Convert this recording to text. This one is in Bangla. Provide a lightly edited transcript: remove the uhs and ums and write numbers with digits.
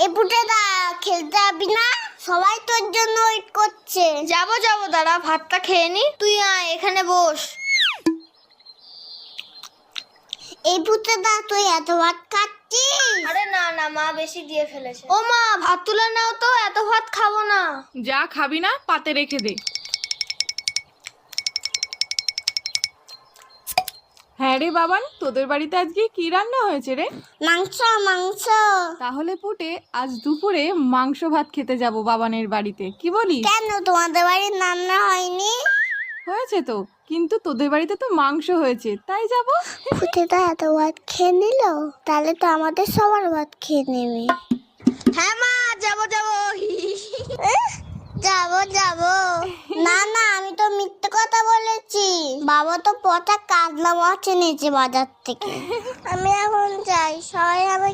এ পুটেদা খেলতে যাবি না? সবাই তোর জন্য ওয়েট করছে। যাবো দাঁড়া, ভাতটা খেয়ে নি। তুই আয়, এখানে বস। এই পুটেদা তুই এত ভাত খাচ্ছিস? আরে না মা বেশি দিয়ে ফেলেছে। ও মা, ভাত তুলে নাও তো, এত ভাত খাবো না। যা খাবি না পাতে রেখে দে। হ্যাঁ রে বাবান, তোদের বাড়িতে আজকে কি রান্না হয়েছে রে? মাংস মাংস। তাহলে পুটে আজ দুপুরে মাংস ভাত খেতে যাব বাবানের বাড়িতে, কি বলিস? কেন তোমাদের বাড়ির রান্না হয়নি? হয়েছে তো, কিন্তু তোদের বাড়িতে তো মাংস হয়েছে, তাই যাব। পুটেদা এত ভাত খেয়ে নিল, তাহলে তো আমাদের সবার ভাত খেয়ে নেবে। হ্যাঁ মা, যাবো যাবো না আমি তো মিথ্যে কথা বলেছি। বাবা তো পচা কাতলা মাছ এনেছে বাজার থেকে। আমি এখন যাই, সবাই আমাকে